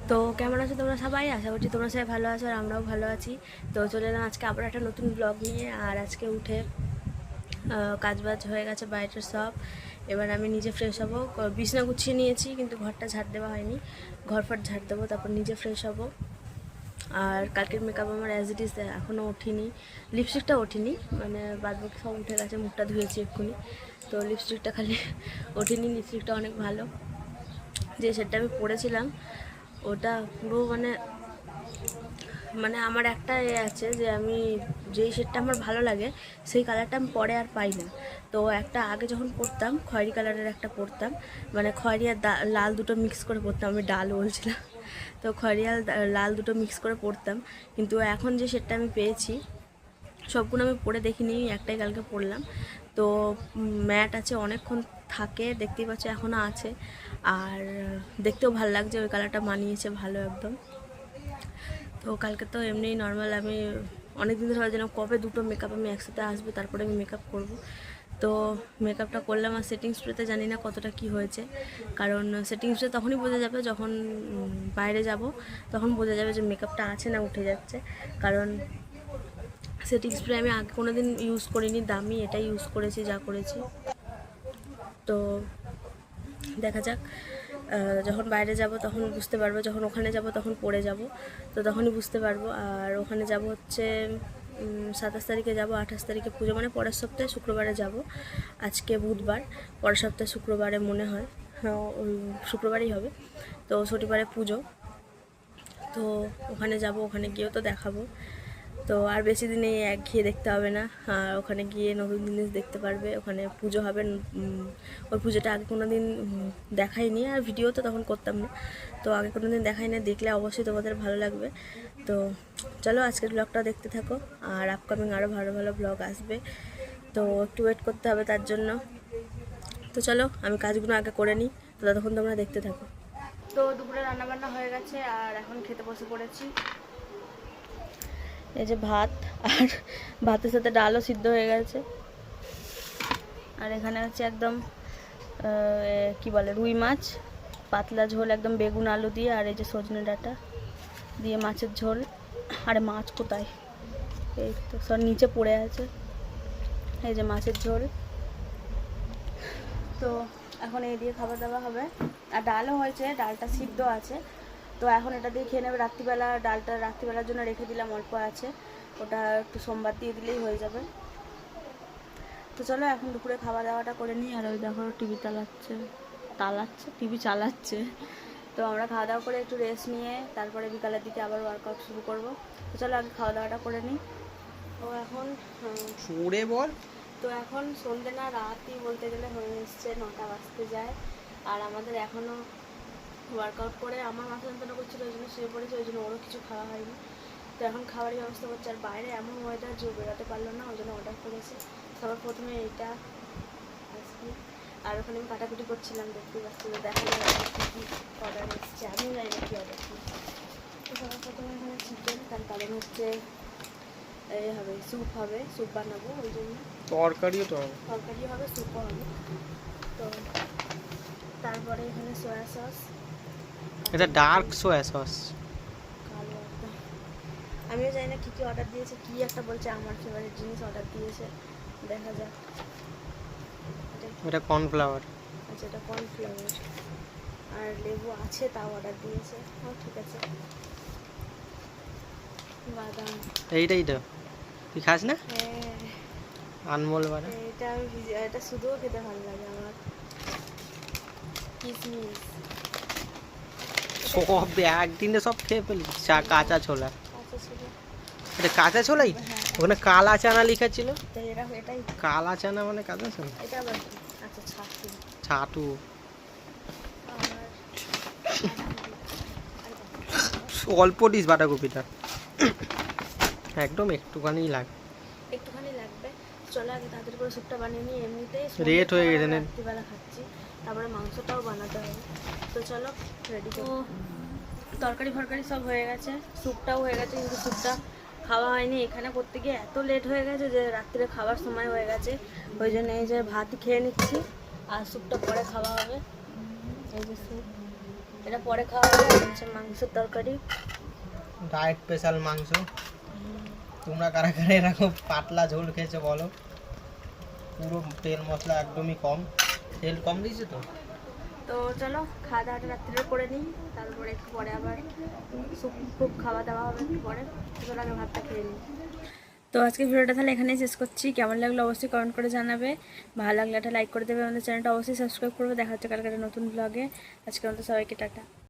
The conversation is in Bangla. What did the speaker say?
তো কেমন আছো তোমরা সবাই? আশা করছি তোমরা সবাই ভালো আছো আর আমরাও ভালো আছি। তো চলে এলাম আজকে আবার একটা নতুন ব্লগ নিয়ে। আর আজকে উঠে কাজবাজ হয়ে গেছে বাইরের সব। এবার আমি নিজে ফ্রেশ হবো, বিছনা গুছিয়ে নিয়েছি কিন্তু ঘরটা ঝাড় দেওয়া হয়নি। ঘর ফট ঝাড় দেবো, তারপর নিজে ফ্রেশ হবো। আর কালকের মেকআপ আমার অ্যাজ ইট ইজ এখনও ওঠেনি, লিপস্টিকটা ওঠেনি, মানে বাদবাকি সব উঠে গেছে, মুখটা ধুয়েছি এক্ষুনি। তো লিপস্টিকটা খালি ওঠেনি। লিপস্টিকটা অনেক ভালো, যে সেটটা আমি পরেছিলাম ওটা পুরো মানে মানে আমার একটা আছে যে আমি যেই শেডটা আমার ভালো লাগে সেই কালারটা আমি পরে আর পাই না। তো একটা আগে যখন পরতাম খয়েরি কালারের একটা পরতাম, মানে খয়েরি আর লাল দুটো মিক্স করে পরতাম, আমি ডাল বলছিলাম। তো খয়েরি আর লাল দুটো মিক্স করে পরতাম, কিন্তু এখন যে শেডটা আমি পেয়েছি সবগুলো আমি পরে দেখিনি, একটাই কালকে পরলাম। তো ম্যাট আছে, অনেকক্ষণ থাকে, দেখতেই পাচ্ছ এখনও আছে। আর দেখতেও ভালো লাগছে, ওই কালারটা মানিয়েছে ভালো একদম। তো কালকে তো এমনি নর্মাল, আমি অনেক দিন ধরে ভাবছিলাম কবে দুটো মেকআপ আমি একসাথে আসবে, তারপরে আমি মেকআপ করব। তো মেকআপটা করলাম। আর সেটিং স্প্রেতে জানি না কতটা কি হয়েছে, কারণ সেটিং স্প্রে তখনই বোঝা যাবে যখন বাইরে যাব, তখন বোঝা যাবে যে মেকআপটা আছে না উঠে যাচ্ছে। কারণ সেটিং স্প্রে আমি আগে কোনো দিন ইউজ করিনি, দামি এটাই ইউজ করেছি যা করেছি। তো দেখা যাক, যখন বাইরে যাব তখন বুঝতে পারবো, যখন ওখানে যাব তখন পড়ে যাব, তো তখনই বুঝতে পারবো। আর ওখানে যাব হচ্ছে 27 তারিখে যাব, 28 তারিখে পুজো, মানে পরের সপ্তাহে শুক্রবারে যাব। আজকে বুধবার, পরের সপ্তাহে শুক্রবারে মনে হয়, হ্যাঁ শুক্রবারই হবে। তো শনিবারে পুজো, তো ওখানে যাব, ওখানে গিয়েও তো দেখাবো। তো আর বেশি দিনে একঘেয়ে দেখতে হবে না, আর ওখানে গিয়ে নতুন জিনিস দেখতে পারবে। ওখানে পুজো হবে, ওই পুজোটা আগে কোনো দিন দেখাইনি, আর ভিডিও তো তখন করতাম না, তো আগে কোনো দিন দেখাই না, দেখলে অবশ্যই তোমাদের ভালো লাগবে। তো চলো আজকের ব্লগটা দেখতে থাকো, আর আপকামিং আরও ভালো ভালো ব্লগ আসবে, তো একটু ওয়েট করতে হবে তার জন্য। তো চলো আমি কাজগুলো আগে করে নিই, তো ততক্ষণ তোমরা দেখতে থাকো। তো দুপুরে রান্নাবান্না হয়ে গেছে আর এখন খেতে বসে পড়েছি। এই যে ভাত, আর ভাতের সাথে ডালও সিদ্ধ হয়ে গেছে। আর এখানে হচ্ছে একদম কি বলে রুই মাছ, পাতলা ঝোল একদম বেগুন আলু দিয়ে, আর এই যে সজনে ডাঁটা দিয়ে মাছের ঝোল। আরে মাছ কোথায়, এই তো সব নিচে পড়ে আছে। এই যে মাছের ঝোল। তো এখন এই দিয়ে খাবার দাওয়া হবে। আর ডালও হয়েছে, ডালটা সিদ্ধ আছে, তো এখন এটা দিয়ে খেয়ে নেবে রাত্রিবেলা। ডালটা রাত্রিবেলার জন্য রেখে দিলাম, অল্প আছে, ওটা একটু সোমবার দিয়ে দিলেই হয়ে যাবে। তো চলো এখন দুপুরে খাওয়া দাওয়াটা করে নিই। আর ওই দেখো টিভি টিভি চালাচ্ছে। তো আমরা খাওয়া দাওয়া করে একটু রেস্ট নিয়ে তারপরে বিকালের দিকে আবার ওয়ার্কআউট শুরু করবো। তো চলো আগে খাওয়া দাওয়াটা করে নিই। তো এখন ছুড়ে বল। তো এখন সন্ধ্যে না রাতই বলতে গেলে হয়ে এসছে, 9টা বাজতে যায়। আর আমাদের এখনও ওয়ার্কআউট করে আমার মাথা যন্ত্রণা করছিল, ওই জন্য শুয়ে পড়েছে, ওই জন্য ওরও কিছু খাওয়া হয়নি। তো এখন খাবারের ব্যবস্থা করছে। আর বাইরে এমন ওয়েদার যে বেরোতে পারলো না, ওই জন্য অর্ডার করেছে। সবার প্রথমে এইটা আজকে, আর ওখানে আমি কাটাকুটি করছিলাম, দেখতে পাচ্ছি তো দেখা যায় কী কী অর্ডার এসছে, আমিও জানি না কী অর্ডার কী। তো সবার প্রথমে এখানে চিকেন, তার কারণ হচ্ছে এই হবে স্যুপ, হবে স্যুপ বানাবো, ওই জন্য তরকারিও তো হবে, তরকারিও হবে স্যুপও হবে। তো তারপরে এখানে সয়া সস, এটা ডার্ক সোয়া সস। কালো একদম, আমিও জানি না কী কী অর্ডার দিয়েছে, কী একটা বলছে আমার ফেভারিট জিনিস অর্ডার দিয়েছে, দেখা যাক। এটা কর্নফ্লাওয়ার। আচ্ছা এটা কর্নফ্লাওয়ার, আর লেবু আছে তাও অর্ডার দিয়েছে, ও ঠিক আছে। বাদাম, এইটাই তো তুই খাস না? হ্যাঁ আনমোল বাদাম। এটা আমি এটা শুধুও খেতে ভালো লাগে আমার। কিশমিশ, সব একদিনে সব খেয়ে ফেলি। কাঁচা ছোলা, আচ্ছা ছিল, এটা কাঁচা ছোলাই তো? হ্যাঁ ওখানে কালা চানা লেখা ছিল। এটাই কালা চানা মানে কাঁচা ছোলা। এটা আবার কি? আচ্ছা ছাতু। ছাতু অল্প ডিস বাঁধাকপিটা, একদম একটুখানি লাগে, একটুখানি লাগবে। চলো আগে তাড়াতাড়ি করে স্যুপটা বানিয়ে নিই, এমনিতেই রেট হয়ে গেছে না। রাত্রিবেলা খাচ্ছি, তারপরে মাংসটাও বানাতে হবে। তো চলো রেডি করো। তরকারি ফরকারি সব হয়ে গেছে, স্যুপটাও হয়ে গেছে, কিন্তু স্যুপটা খাওয়া হয়নি। এখানে করতে গিয়ে এত লেট হয়ে গেছে যে রাত্রিরে খাওয়ার সময় হয়ে গেছে, ওই জন্য এই যে ভাত খেয়ে নিচ্ছি, আর স্যুপটা পরে খাওয়া হবে। এই যে স্যুপ, এটা পরে খাওয়া হবে। আর হচ্ছে মাংসের তরকারি। ডায়েট স্পেশাল মাংস। তোমরা কারা কারা এরকম পাতলা ঝোল খেয়েছো বলো? পুরো তেল মশলা একদমই কম, তেল কম দিয়েছে তো। তো চলো খাওয়া দাওয়াটা রাত্রে করে নিই, তারপরে একটু পরে আবার স্যুপ ফুপ খাওয়া দাওয়া হবে একটু পরে। চলো আগে ভাতটা খেয়ে নিই। তো আজকে ভিডিওটা তাহলে এখানেই শেষ করছি। কেমন লাগলো অবশ্যই কমেন্ট করে জানাবে। ভালো লাগলে একটা লাইক করে দেবে, আমাদের চ্যানেলটা অবশ্যই সাবস্ক্রাইব করবে। দেখা হচ্ছে কালকে একটা নতুন ব্লগে। আজকের মতো সবাইকে টাটা।